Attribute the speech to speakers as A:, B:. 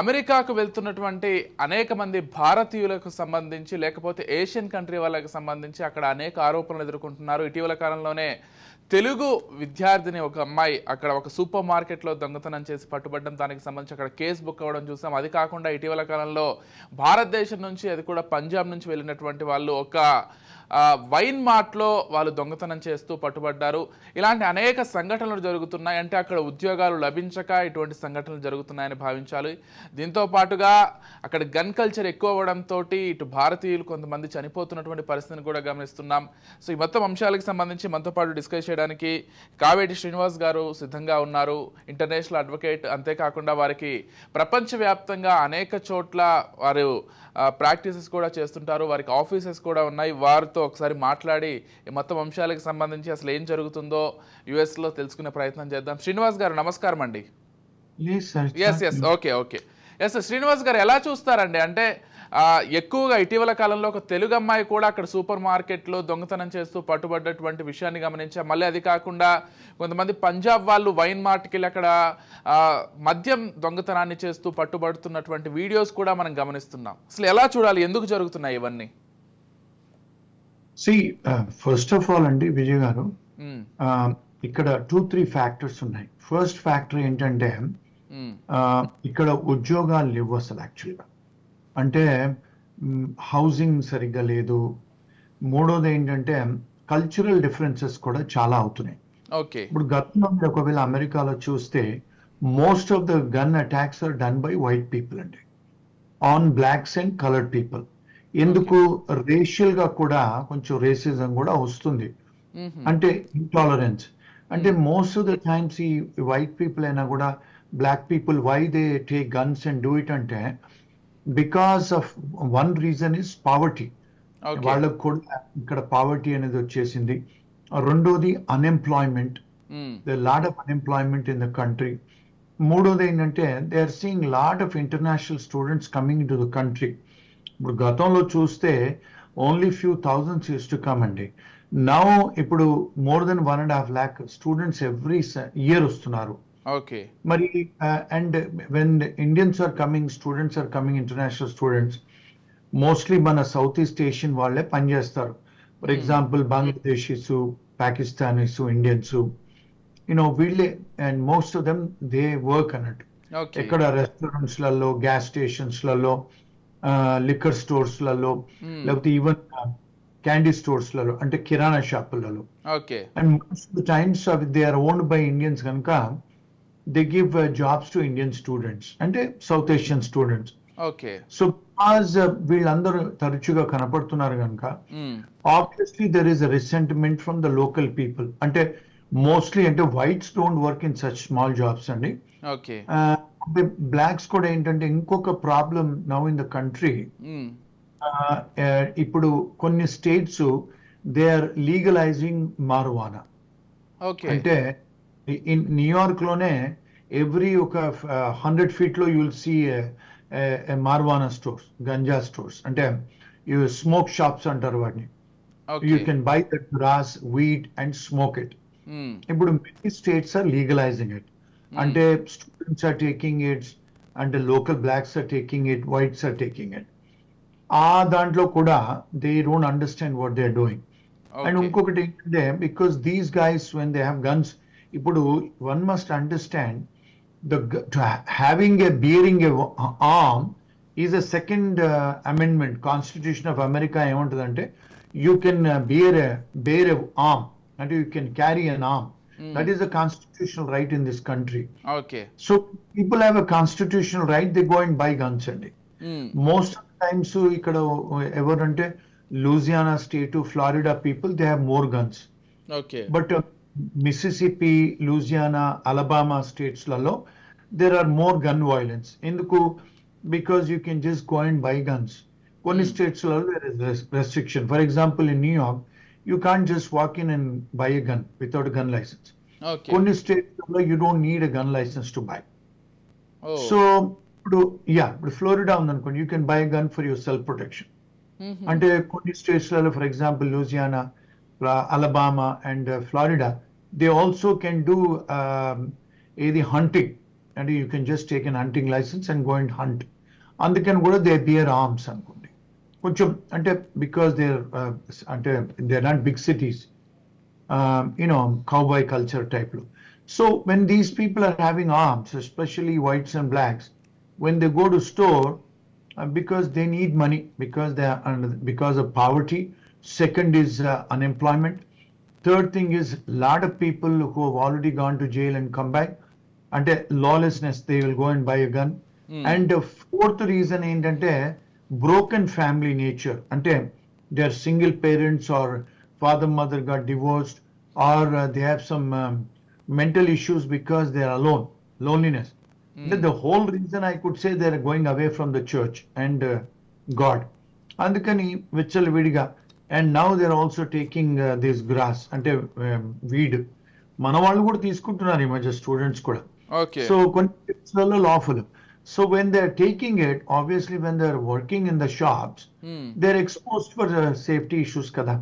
A: అమెరికాకు వెళ్తున్నటువంటి అనేక మంది భారతీయులకు సంబంధించి లేకపోతే ఏషియన్ కంట్రీ వాళ్ళకి సంబంధించి అక్కడ అనేక ఆరోపణలు ఎదుర్కొంటున్నారు. ఇటీవల కాలంలోనే తెలుగు విద్యార్థిని ఒక అమ్మాయి అక్కడ ఒక సూపర్ మార్కెట్లో దొంగతనం చేసి పట్టుబడడం, దానికి సంబంధించి అక్కడ కేసు బుక్ అవ్వడం చూసాం. అది కాకుండా ఇటీవల కాలంలో భారతదేశం నుంచి, అది కూడా పంజాబ్ నుంచి వెళ్ళినటువంటి వాళ్ళు ఒక వైన్ మార్ట్లో వాళ్ళు దొంగతనం చేస్తూ పట్టుబడ్డారు. ఇలాంటి అనేక సంఘటనలు జరుగుతున్నాయి. అంటే అక్కడ ఉద్యోగాలు లభించక ఇటువంటి సంఘటనలు జరుగుతున్నాయని భావించాలి. దీంతో పాటుగా అక్కడ గన్ కల్చర్ ఎక్కువ అవ్వడంతో ఇటు భారతీయులు కొంతమంది చనిపోతున్నటువంటి పరిస్థితిని కూడా గమనిస్తున్నాం. సో ఈ మొత్తం అంశాలకు సంబంధించి మనతో పాటు డిస్కస్ చేయడానికి కావేటి శ్రీనివాస్ గారు సిద్ధంగా ఉన్నారు. ఇంటర్నేషనల్ అడ్వకేట్, అంతేకాకుండా వారికి ప్రపంచవ్యాప్తంగా అనేక చోట్ల వారు ప్రాక్టీసెస్ కూడా చేస్తుంటారు. వారికి ఆఫీసెస్ కూడా ఉన్నాయి. వారితో ఒకసారి మాట్లాడి ఈ మొత్తం అంశాలకు సంబంధించి అసలు ఏం జరుగుతుందో యుఎస్లో తెలుసుకునే ప్రయత్నం చేద్దాం. శ్రీనివాస్ గారు నమస్కారం అండి. ఎస్ శ్రీనివాస్ గారు, ఎలా చూస్తారండి? అంటే ఎక్కువగా ఇటీవల కాలంలో ఒక తెలుగు అమ్మాయి కూడా అక్కడ సూపర్ మార్కెట్లో దొంగతనం చేస్తూ పట్టుబడ్డటువంటి విషయాన్ని గమనించాం. మళ్ళీ అది కాకుండా కొంతమంది పంజాబ్ వాళ్ళు వైన్ మార్ట్కి వెళ్ళి అక్కడ మద్యం దొంగతనాన్ని చేస్తూ పట్టుబడుతున్నటువంటి వీడియోస్ కూడా మనం గమనిస్తున్నాం. అసలు ఎలా చూడాలి, ఎందుకు జరుగుతున్నాయి ఇవన్నీ?
B: ఫస్ట్ ఆఫ్ ఆల్ అండి విజయ్ గారు, ఇక్కడ 2-3 ఫ్యాక్టర్స్ ఉన్నాయి. ఫస్ట్ ఫ్యాక్టర్ ఏంటంటే ఇక్కడ ఉద్యోగాలు లేవు అసలు. యాక్చువల్గా అంటే హౌసింగ్ సరిగ్గా లేదు. మూడోది ఏంటంటే కల్చరల్ డిఫరెన్సెస్ కూడా చాలా అవుతున్నాయి. ఇప్పుడు గతంలో ఒకవేళ అమెరికాలో చూస్తే most of the gun attacks are done by white people అండి, on blacks and coloured people. ఎందుకు? రేషియల్ గా కూడా కొంచెం రేసిజం కూడా వస్తుంది. అంటే ఇంటాలరెన్స్. అంటే మోస్ట్ ఆఫ్ ద టైమ్స్ ఈ వైట్ పీపుల్ అయినా కూడా black people why they take guns and do it అంటే because of one reason is poverty. వాళ్ళకు కూడా ఇక్కడ పావర్టీ అనేది వచ్చేసింది. రెండోది unemployment, the lot of unemployment in the country. మూడోది ఏంటంటే they are seeing lot of international students coming to the country. ఇప్పుడు గతంలో చూస్తే only few thousands used to come అండి. నౌ ఇప్పుడు more than 1.5 lakh students every year వస్తున్నారు. మరి and when Indians are coming, students are coming, international students mostly మన south east Asian వాళ్ళే పనిచేస్తారు. For example Bangladeshis, Pakistanis, Indians, వీళ్ళే. And most of them they work అన్నట్టు ఇక్కడ రెస్టారెంట్స్లలో, గ్యాస్ స్టేషన్స్లలో, లిక్కర్ స్టోర్స్లలో, లేకపోతే even candy స్టోర్స్లలో, అంటే కిరాణా షాపులలో. And most of the times they are owned by Indians కనుక they give jobs to Indian students, అంటే south Asian students. So because వీళ్ళందరూ తరచుగా కనపడుతున్నారు కనుక obviously there is a resentment from the local people. అంటే మోస్ట్లీ అంటే whites don't work in such small jobs అండి. Blacks కూడా ఏంటంటే ఇంకొక problem now in the country. ఇప్పుడు కొన్ని states they are legalizing marijuana. అంటే ఇన్ న్యూయార్క్ లోనే ఎవ్రీ ఒక 100 feet లో you'll see marijuana stores, ganja stores. అంటే స్మోక్ షాప్స్ అంటారు వాటిని. You can buy that grass, weed and smoke it. ఇప్పుడు many states are legalising it. అంటే స్టూడెంట్స్ ఆర్ టేకింగ్ ఇట్, అంటే local blacks are taking it, whites are taking it. ఆ దాంట్లో కూడా they don't understand what they are doing. And ఇంకొకటి ఏంటంటే because these guys when they have guns, ఇప్పుడు one must understand having a bearing a arm is a second amendment Constitution of America. ఏమంటుందంటే you can bear a arm and you can carry an arm. That is a constitutional right in this country. So people have a constitutional right, they go and buy guns అండి. Most of the times ఇక్కడ ఎవరంటే Louisiana state, Florida people, they have more guns. But Mississippi, Louisiana, Alabama states లలో there are more gun violence. ఎందుకు? because you can just go and buy guns. కొన్ని states లలో there is restriction. For example, in New York you can't just walk in and buy a gun without a gun license. కొన్ని states లలో you don't need a gun license to buy. So ఇప్పుడు Florida ఉందనుకోండి, you can buy a gun for your self protection. అంటే కొన్ని states లలో for example Louisiana, Alabama and Florida, they also can do hunting. అంటే you can just take an hunting licence and go and hunt. అందుకని కూడా they beer arms అనుకోండి. కొంచెం అంటే because అంటే they are not big cities, cowboy culture type లో. So when these people are having arms, especially whites and blacks, when they go to store, because they need money, because of poverty. Second is unemployment. Third thing is lot of people who have already gone to jail and come back. Ante lawlessness, they will go and buy a gun. And the fourth reason ఏంటంటే broken family nature. Ante they are single parents or father mother got divorced, or they have some mental issues because they are alone, loneliness. The whole reason I could say they are going away from the church and God. అందుకని విచ్చలవిడిగా. And now they are also taking this grass, అంటే weed. మన వాళ్ళు కూడా తీసుకుంటున్నారు ఈ మధ్య, students కూడా.
A: ఓకే.
B: So కొన్ని lawful. So when they are taking it, obviously when they are working in the shops, they are exposed for safety issues కదా.